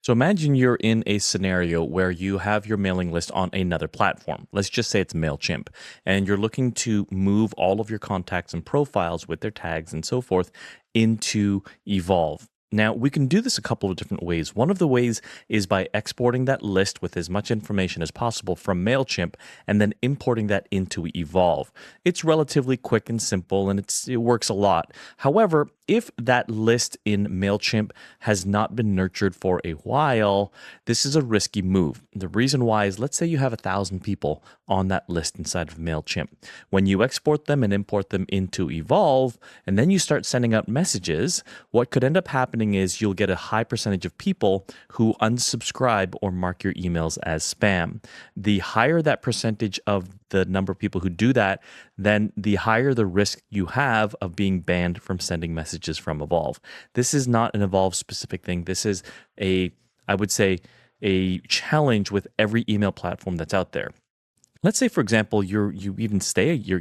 So imagine you're in a scenario where you have your mailing list on another platform. Let's just say it's MailChimp, and you're looking to move all of your contacts and profiles with their tags and so forth into Evolve. Now, we can do this a couple of different ways. One of the ways is by exporting that list with as much information as possible from MailChimp and then importing that into Evolve. It's relatively quick and simple, and it works a lot. However, if that list in MailChimp has not been nurtured for a while, this is a risky move. The reason why is, let's say you have 1,000 people on that list inside of MailChimp. When you export them and import them into Evolve, and then you start sending out messages, what could end up happening is you'll get a high percentage of people who unsubscribe or mark your emails as spam. The higher that percentage of the number of people who do that, then the higher the risk you have of being banned from sending messages from Evolve. This is not an Evolve specific thing. This is I would say, a challenge with every email platform that's out there. Let's say, for example, you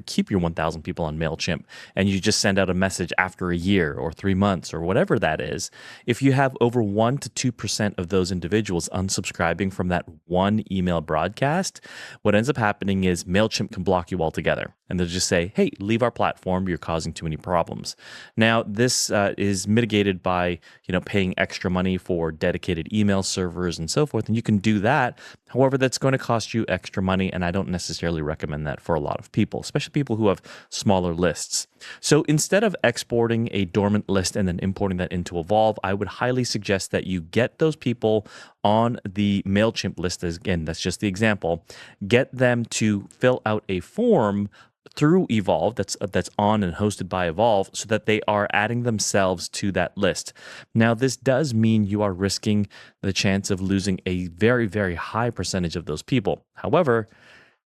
keep your 1,000 people on MailChimp and you just send out a message after a year or 3 months or whatever that is. If you have over 1 to 2% of those individuals unsubscribing from that one email broadcast, what ends up happening is MailChimp can block you altogether. And they'll just say, hey, leave our platform. You're causing too many problems. Now, this is mitigated by paying extra money for dedicated email servers and so forth. And you can do that. However, that's going to cost you extra money. And I don't necessarily recommend that for a lot of people, especially people who have smaller lists. So instead of exporting a dormant list and then importing that into Evolve, I would highly suggest that you get those people on the MailChimp list. Again, that's just the example. Get them to fill out a form through Evolve that's on and hosted by Evolve, so that they are adding themselves to that list. Now, this does mean you are risking the chance of losing a very, very high percentage of those people. However,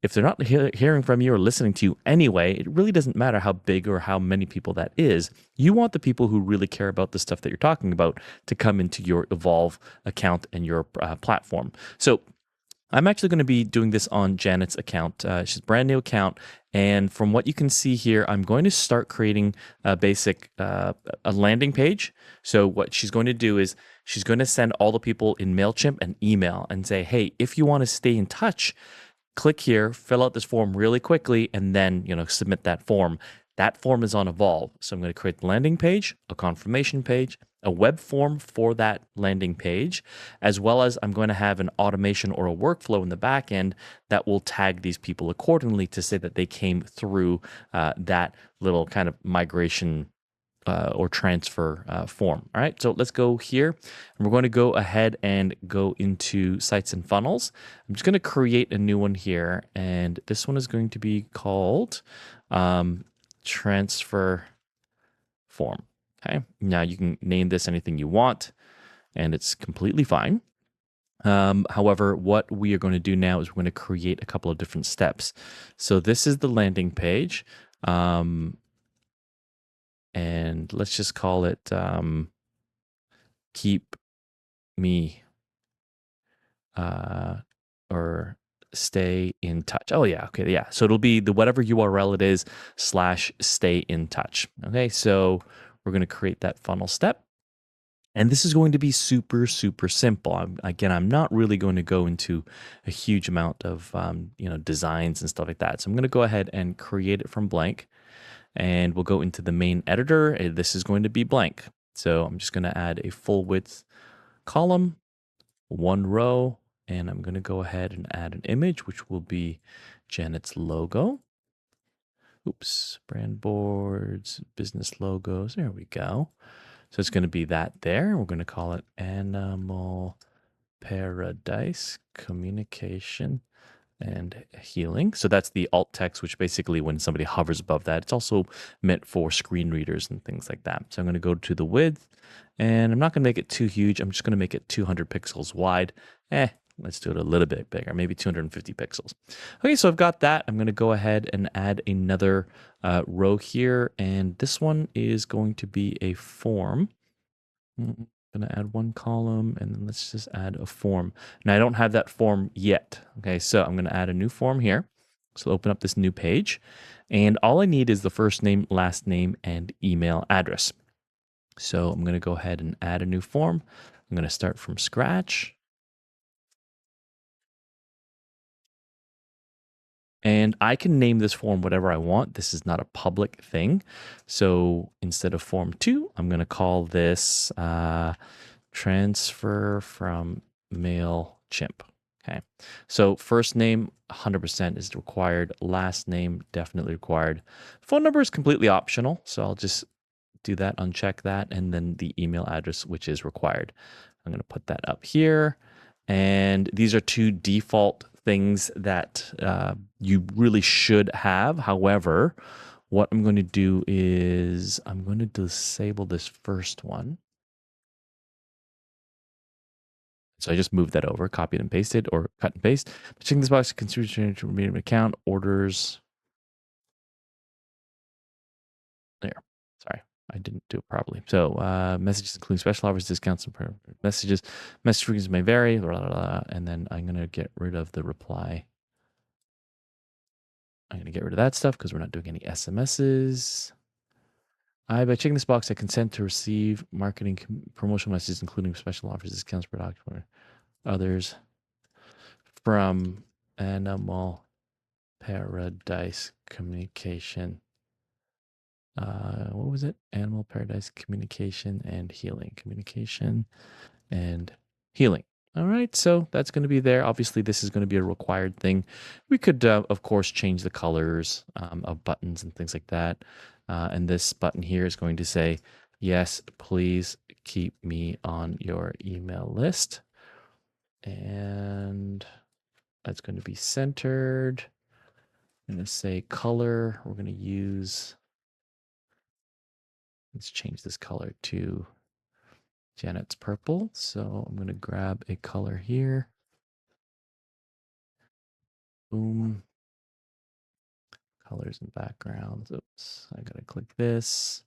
if they're not hearing from you or listening to you anyway, it really doesn't matter how big or how many people that is. You want the people who really care about the stuff that you're talking about to come into your Evolve account and your platform. So I'm actually going to be doing this on Janet's account. She's a brand new account. And from what you can see here, I'm going to start creating a landing page. So what she's going to do is she's going to send all the people in MailChimp an email and say, hey, if you want to stay in touch, click here, fill out this form really quickly, and then submit that form. That form is on Evolve. So I'm going to create the landing page, a confirmation page, a web form for that landing page, as well as I'm going to have an automation or a workflow in the back end that will tag these people accordingly to say that they came through that little kind of migration or transfer form. All right, so let's go here. And we're going to go ahead and go into Sites and Funnels. I'm just going to create a new one here, and this one is going to be called Transfer Form. Okay, now you can name this anything you want, and it's completely fine. However, what we are going to do now is we're going to create a couple of different steps. So this is the landing page. And let's just call it keep me or stay in touch. Oh yeah, okay, yeah. So it'll be the whatever URL it is /stay in touch. Okay, so we're going to create that funnel step. And this is going to be super, super simple. I'm not really going to go into a huge amount of designs and stuff like that. So I'm going to go ahead and create it from blank. And we'll go into the main editor. This is going to be blank. So I'm just going to add a full width column, one row, and I'm going to go ahead and add an image, which will be Janet's logo. Oops, brand boards, business logos. There we go. So it's going to be that there. We're going to call it Animal Paradise Communication and Healing. So that's the alt text, which basically when somebody hovers above that, it's also meant for screen readers and things like that. So I'm going to go to the width, and I'm not going to make it too huge. I'm just going to make it 200 pixels wide. Let's do it a little bit bigger, maybe 250 pixels. Okay, so I've got that. I'm going to go ahead and add another row here, and this one is going to be a form. I'm going to add one column, and then let's just add a form. Now, I don't have that form yet. Okay, so I'm going to add a new form here. So open up this new page, and all I need is the first name, last name, and email address. So I'm going to go ahead and add a new form. I'm going to start from scratch. And I can name this form whatever I want. This is not a public thing. So instead of form 2, I'm going to call this transfer from MailChimp. Okay. So first name 100% is required. Last name definitely required. Phone number is completely optional. So I'll just do that, uncheck that, and then the email address, which is required. I'm going to put that up here. And these are two default things that you really should have. However, what I'm going to do is I'm going to disable this first one. So I just moved that over, copied and pasted, or cut and paste. Checking this box, consumer change to medium account, orders. There. Sorry, I didn't do it properly. So messages including special offers, discounts, and messages. Message frequencies may vary, blah, blah, blah, and then I'm going to get rid of the reply. I'm going to get rid of that stuff because we're not doing any SMSs. By checking this box, I consent to receive marketing promotional messages, including special offers, discounts, product, or others from Animal Paradise Communication. What was it? Animal Paradise Communication and Healing. Communication and Healing. All right, so that's going to be there. Obviously, this is going to be a required thing. We could, of course, change the colors of buttons and things like that. And this button here is going to say, yes, please keep me on your email list. And that's going to be centered. I'm going to say color. We're going to use, let's change this color to Janet's purple. So I'm going to grab a color here. Boom. Colors and backgrounds. Oops, I gotta click this.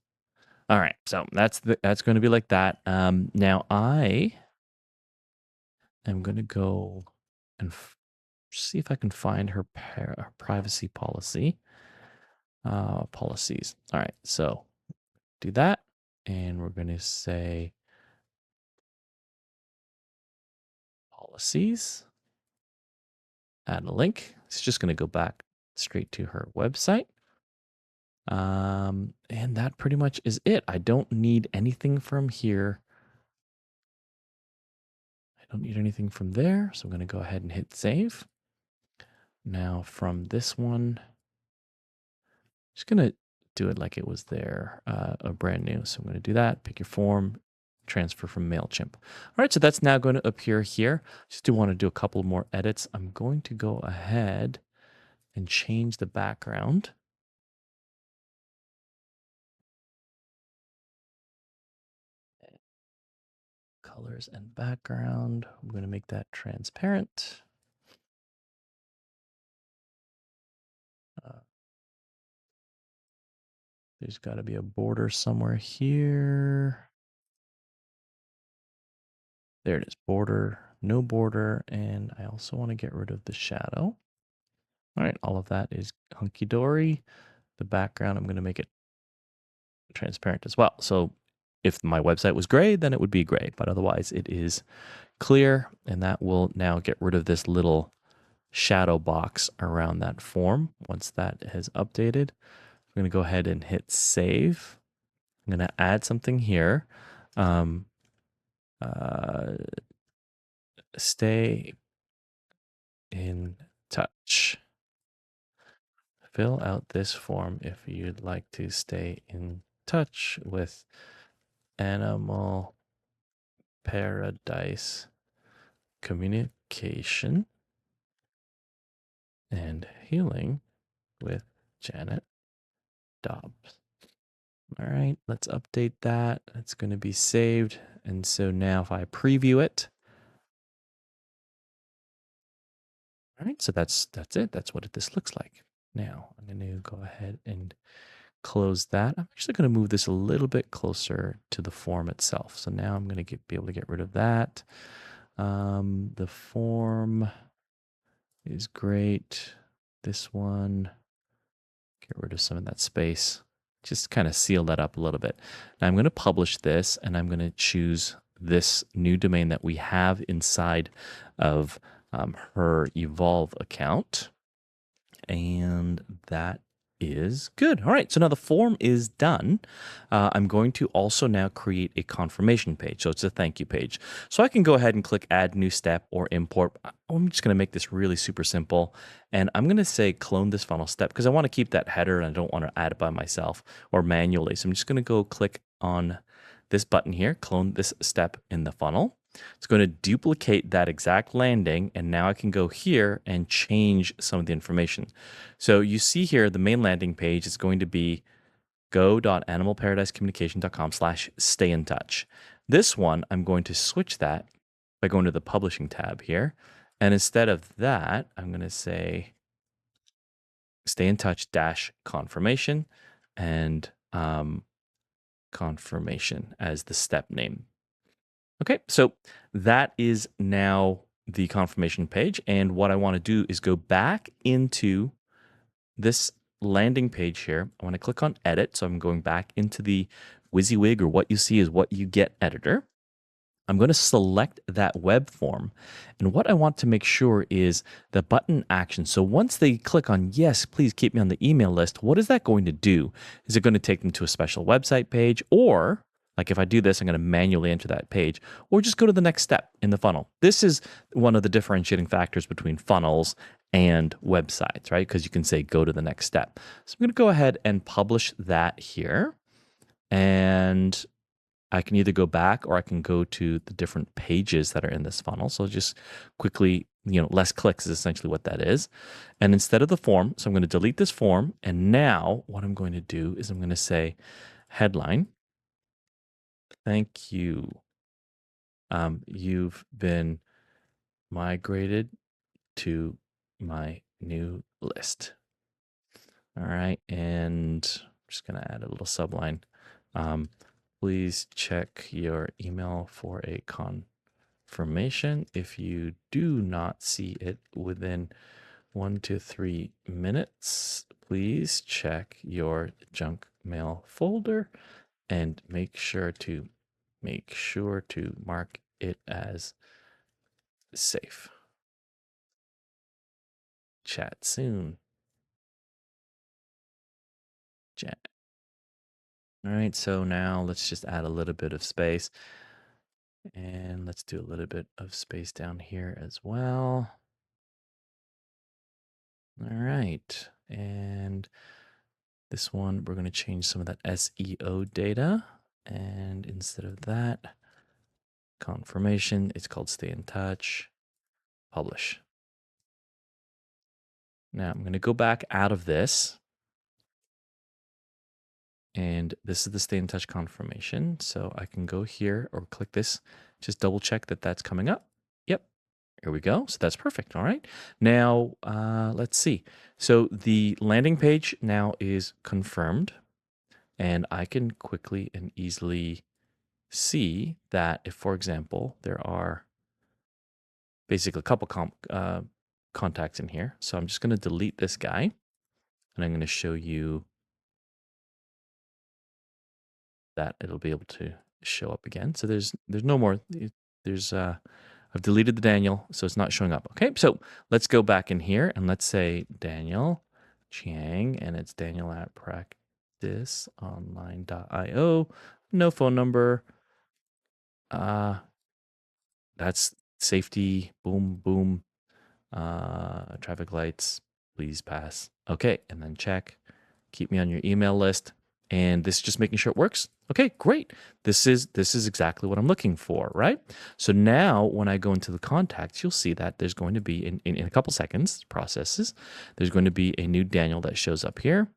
All right, so that's going to be like that. Now I am going to go and see if I can find her privacy policy. Policies. All right, so do that, and we're going to say policies. Add a link. It's just going to go back straight to her website. And that pretty much is it. I don't need anything from here. I don't need anything from there. So I'm going to go ahead and hit save. Now from this one, just going to do it like it was there, a brand new. So I'm going to do that. Pick your form, transfer from MailChimp. All right, so that's now going to appear here. Just do want to do a couple more edits. I'm going to go ahead and change the background. Colors and background. I'm going to make that transparent. There's got to be a border somewhere here. There it is, border, no border, and I also want to get rid of the shadow. All right, all of that is hunky-dory. The background, I'm going to make it transparent as well. So if my website was gray, then it would be gray, but otherwise it is clear, and that will now get rid of this little shadow box around that form. Once that has updated, I'm going to go ahead and hit save. I'm going to add something here. Stay in touch. Fill out this form if you'd like to stay in touch with Animal Paradise Communication and Healing with Janet Dobbs. All right, let's update that. It's going to be saved. And so now if I preview it, all right, so that's it. That's what this looks like. Now I'm going to go ahead and close that. I'm actually going to move this a little bit closer to the form itself. So now I'm going to be able to get rid of that. The form is great. This one, get rid of some of that space. Just kind of seal that up a little bit. Now I'm going to publish this, and I'm going to choose this new domain that we have inside of her Evolve account. And that is good. All right, so now the form is done. I'm going to also now create a confirmation page. So it's a thank you page. So I can go ahead and click add new step or import. I'm just going to make this really super simple. And I'm going to say clone this funnel step because I want to keep that header and I don't want to add it by myself or manually. So I'm just going to go click on this button here, clone this step in the funnel. It's going to duplicate that exact landing, and now I can go here and change some of the information. So you see here, the main landing page is going to be go.animalparadisecommunication.com/stay in touch. This one, I'm going to switch that by going to the publishing tab here. And instead of that, I'm going to say stay in touch dash confirmation and confirmation as the step name. Okay, so that is now the confirmation page. And what I want to do is go back into this landing page here. I want to click on edit. So I'm going back into the WYSIWYG, or what you see is what you get editor. I'm going to select that web form. And what I want to make sure is the button action. So once they click on, yes, please keep me on the email list, what is that going to do? Is it going to take them to a special website page? Or like if I do this, I'm going to manually enter that page, or just go to the next step in the funnel. This is one of the differentiating factors between funnels and websites, right? Because you can say go to the next step. So I'm going to go ahead and publish that here. And I can either go back or I can go to the different pages that are in this funnel. So just quickly, less clicks is essentially what that is. And instead of the form, so I'm going to delete this form. And now what I'm going to do is I'm going to say headline, thank you. You've been migrated to my new list. All right. And I'm just going to add a little subline. Please check your email for a confirmation. If you do not see it within 1 to 3 minutes, please check your junk mail folder and make sure to mark it as safe. Chat soon. Chat. All right, so now let's just add a little bit of space. And let's do a little bit of space down here as well. All right. And this one, we're going to change some of that SEO data. And instead of that, confirmation, it's called stay in touch, publish. Now I'm going to go back out of this. And this is the stay in touch confirmation. So I can go here or click this, just double check that that's coming up. Yep. Here we go. So that's perfect. All right. Now, let's see. So the landing page now is confirmed. And I can quickly and easily see that if, for example, there are basically a couple contacts in here. So I'm just going to delete this guy. And I'm going to show you that it'll be able to show up again. So there's no more. I've deleted the Daniel, so it's not showing up. Okay, so let's go back in here and let's say Daniel Chiang, and it's Daniel at practiceonline.io. No phone number. That's safety. Boom, boom. Traffic lights. Please pass. Okay, and then check. Keep me on your email list. And this is just making sure it works. Okay, great. This is exactly what I'm looking for, right? So now when I go into the contacts, you'll see that there's going to be, in a couple seconds, processes, there's going to be a new Daniel that shows up here.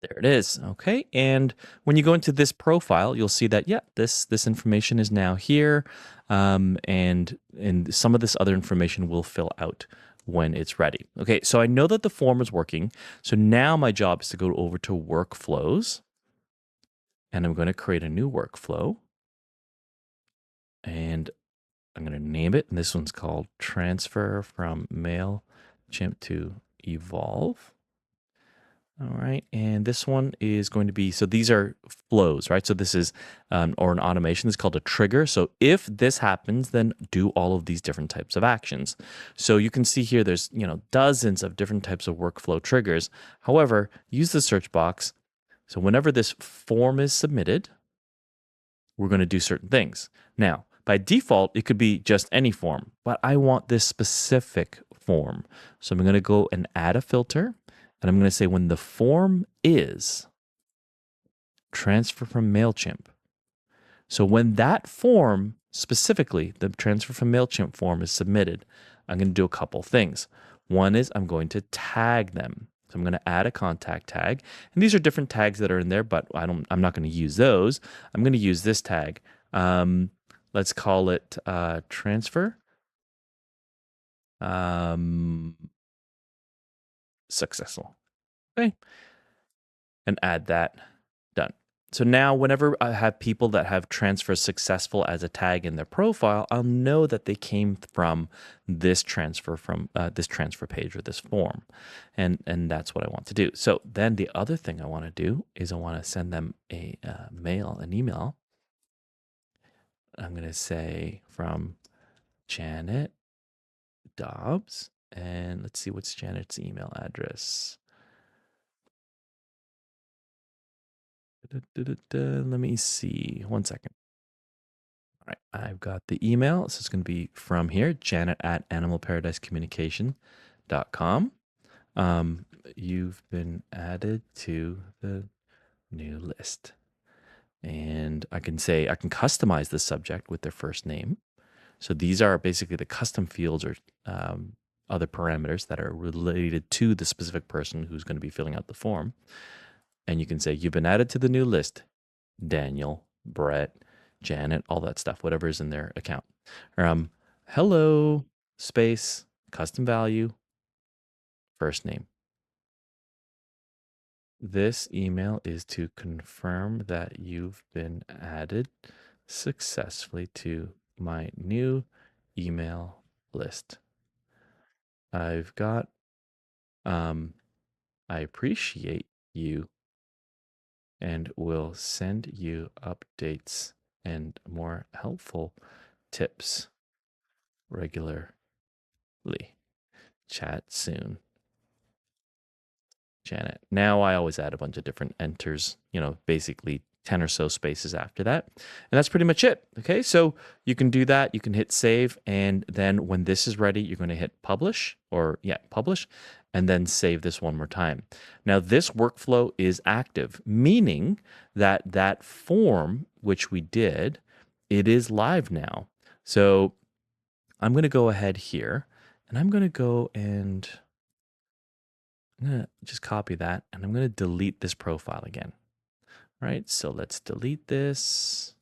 There it is. Okay. And when you go into this profile, you'll see that, yeah, this information is now here. And some of this other information will fill out when it's ready. Okay, so I know that the form is working. So now my job is to go over to workflows, and I'm going to create a new workflow. And I'm going to name it. And this one's called transfer from MailChimp to Evolve. All right, and this one is going to be, so these are flows, right? So this is, or an automation is called a trigger. So if this happens, then do all of these different types of actions. So you can see here, there's, dozens of different types of workflow triggers. However, use the search box. So whenever this form is submitted, we're going to do certain things. Now, by default, it could be just any form, but I want this specific form. So I'm going to go and add a filter, and I'm going to say when the form is transfer from MailChimp. So when that form, specifically the transfer from MailChimp form, is submitted, I'm going to do a couple things. One is I'm going to tag them. So I'm going to add a contact tag. And these are different tags that are in there, but I'm not going to use those. I'm going to use this tag. Let's call it transfer successful. Okay. And add that. Done. So now whenever I have people that have transfer successful as a tag in their profile, I'll know that they came from this transfer page or this form. And that's what I want to do. So then the other thing I want to do is I want to send them an email. I'm going to say from Janet Dobbs, and let's see what's Janet's email address. Let me see. 1 second. All right, I've got the email. So it's going to be from here, janet@animalparadisecommunication.com. You've been added to the new list. And I can customize the subject with their first name. So these are basically the custom fields or other parameters that are related to the specific person who's going to be filling out the form. And you can say, you've been added to the new list, Daniel, Brett, Janet, all that stuff, whatever is in their account. Hello, space, custom value, first name. This email is to confirm that you've been added successfully to my new email list. I've got, I appreciate you and will send you updates and more helpful tips regularly. Chat soon. Janet. Now I always add a bunch of different enters, basically 10 or so spaces after that. And that's pretty much it. Okay, so you can do that. You can hit save. And then when this is ready, you're going to hit publish and then save this one more time. Now this workflow is active, meaning that that form, which we did, it is live now. So I'm going to go ahead here and I'm going to go and I'm going to just copy that and I'm going to delete this profile again. All right, so let's delete this.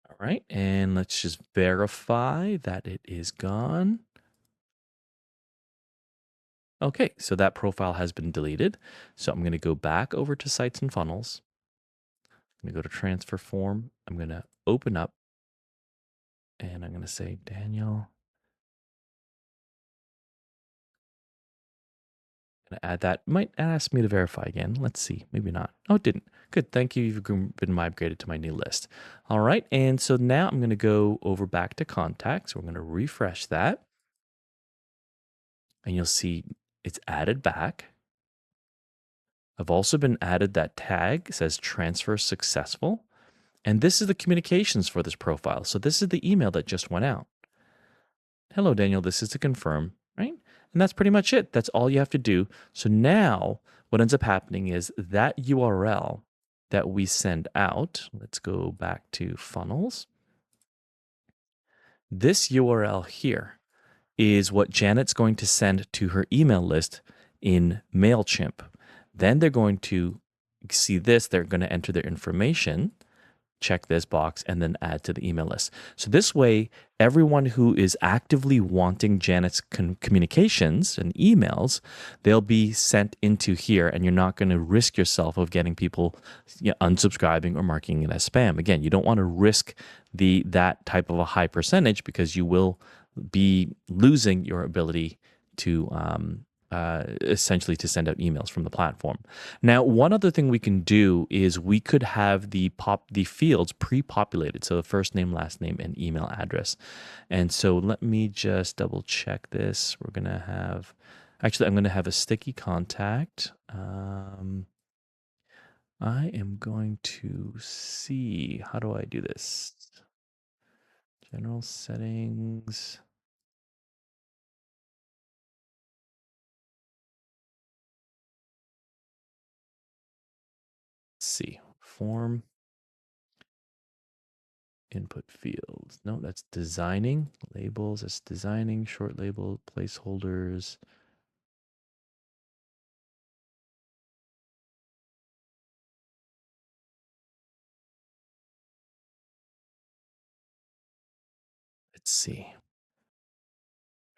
All right, and let's just verify that it is gone. Okay, so that profile has been deleted. So I'm going to go back over to Sites and Funnels. I'm going to go to Transfer Form. I'm going to open up and I'm going to say, Daniel. I'm going to add that. Might ask me to verify again. Let's see. Maybe not. Oh, it didn't. Good. Thank you. You've been migrated to my new list. All right. And so now I'm going to go over back to contacts. We're going to refresh that. And you'll see it's added back. I've also been added that tag. It says transfer successful. And this is the communications for this profile. So this is the email that just went out. Hello, Daniel. This is to confirm, right? And that's pretty much it. That's all you have to do. So now what ends up happening is that URL that we send out, let's go back to funnels. This URL here is what Janet's going to send to her email list in MailChimp. Then they're going to see this. They're going to enter their information, check this box, and then add to the email list. So this way, everyone who is actively wanting Janet's communications and emails, they'll be sent into here, and you're not going to risk yourself of getting people unsubscribing or marking it as spam. Again, you don't want to risk that type of a high percentage because you will be losing your ability to essentially to send out emails from the platform. Now, one other thing we can do is we could have the fields pre-populated, so the first name, last name, and email address. And so let me just double check this. We're gonna have, actually, I'm gonna have a sticky contact. I am going to see, how do I do this? General settings. Let's see, form, input fields. No, that's designing. Labels, that's designing. Short label, placeholders. Let's see.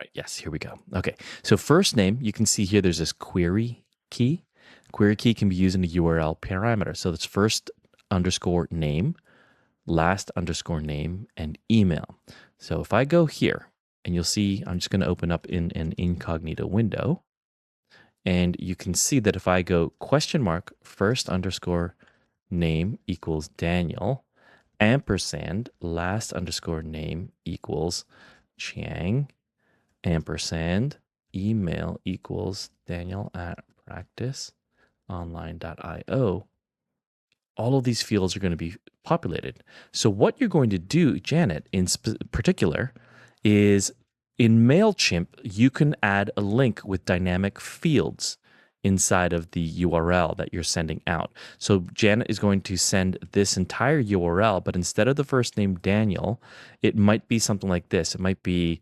Right, yes, here we go. Okay, so first name, you can see here there's this query key. Query key can be used in a URL parameter. So it's first underscore name, last underscore name, and email. So if I go here, and you'll see, I'm just going to open up in an incognito window. And you can see that if I go question mark first underscore name equals Daniel, ampersand last underscore name equals Chiang, ampersand email equals Daniel at practiceonline.io, all of these fields are going to be populated. So what you're going to do, Janet, in particular, is in MailChimp, you can add a link with dynamic fields inside of the URL that you're sending out. So Janet is going to send this entire URL, but instead of the first name Daniel, it might be something like this. It might be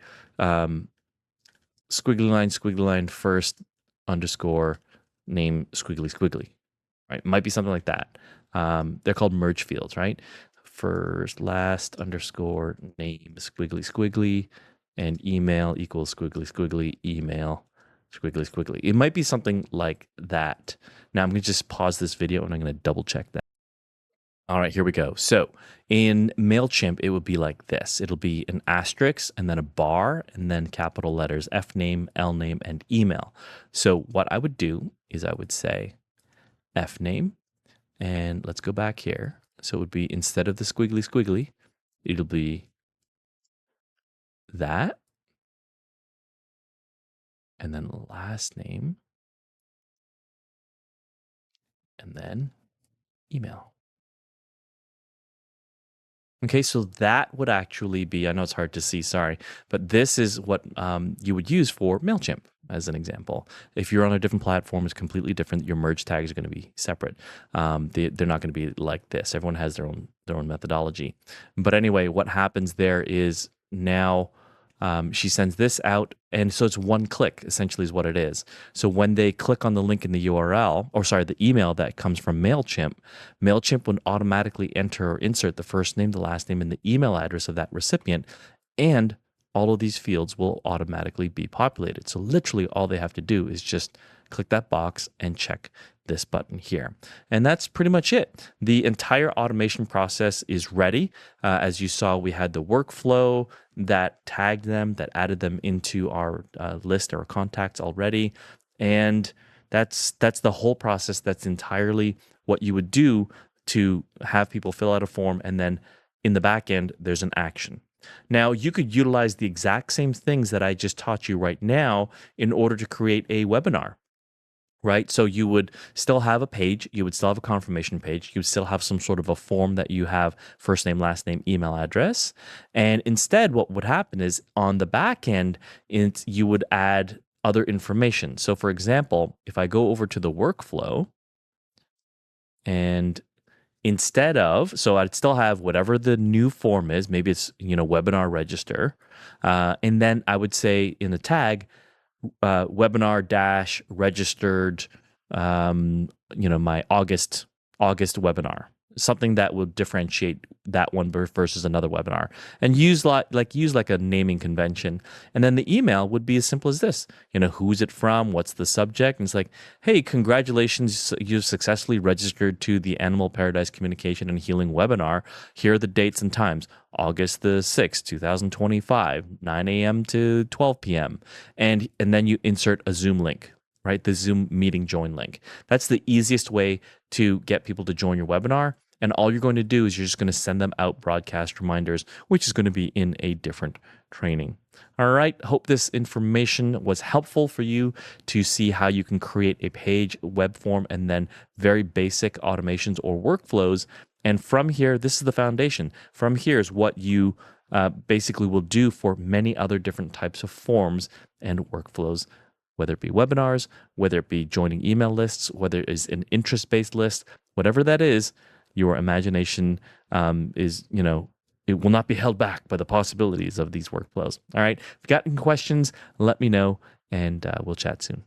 squiggly line, first underscore name squiggly squiggly, right? It might be something like that. They're called merge fields, right? First, last underscore name squiggly squiggly, and email equals squiggly squiggly, email squiggly squiggly. It might be something like that. Now I'm going to just pause this video and I'm going to double check that. All right, here we go. So in MailChimp, it would be like this. It'll be an asterisk and then a bar and then capital letters, F name, L name, and email. So what I would do is I would say F name, and let's go back here. So it would be, instead of the squiggly squiggly, it'll be that, and then last name, and then email. Okay, so that would actually be, I know it's hard to see, sorry, but this is what you would use for MailChimp as an example. If you're on a different platform, it's completely different. Your merge tags are going to be separate. They're not going to be like this. Everyone has their own methodology. But anyway, what happens there is now she sends this out, and so it's one click, essentially, is what it is. So when they click on the link in the URL, or sorry, the email that comes from MailChimp, MailChimp would automatically enter or insert the first name, the last name, and the email address of that recipient, and all of these fields will automatically be populated. So literally all they have to do is just click that box and check this button here. And that's pretty much it. The entire automation process is ready. As you saw, we had the workflow that tagged them, that added them into our list or contacts already. And that's the whole process. That's entirely what you would do to have people fill out a form, and then in the back end, there's an action. Now, you could utilize the exact same things that I just taught you right now in order to create a webinar, right? So you would still have a page, you would still have a confirmation page, you would still have some sort of a form that you have first name, last name, email address. And instead, what would happen is on the back end, you would add other information. So for example, if I go over to the workflow, and instead of, so I'd still have whatever the new form is, maybe it's, webinar register. And then I would say in the tag, webinar dash registered, my August webinar. something that will differentiate that one versus another webinar, and use like a naming convention. And then the email would be as simple as this: who's it from, what's the subject, and it's like, hey, congratulations, you've successfully registered to the Animal Paradise Communication and Healing webinar. Here are the dates and times: August the 6th, 2025, 9 a.m. to 12 p.m. And then you insert a Zoom link, right? The Zoom meeting join link. That's the easiest way to get people to join your webinar. And all you're going to do is you're just going to send them out broadcast reminders, which is going to be in a different training. All right. Hope this information was helpful for you to see how you can create a page, web form, and then very basic automations or workflows. And from here, this is the foundation. From here is what you basically will do for many other different types of forms and workflows, whether it be webinars, whether it be joining email lists, whether it is an interest-based list, whatever that is. Your imagination is, it will not be held back by the possibilities of these workflows. All right. If you've got any questions, let me know, and we'll chat soon.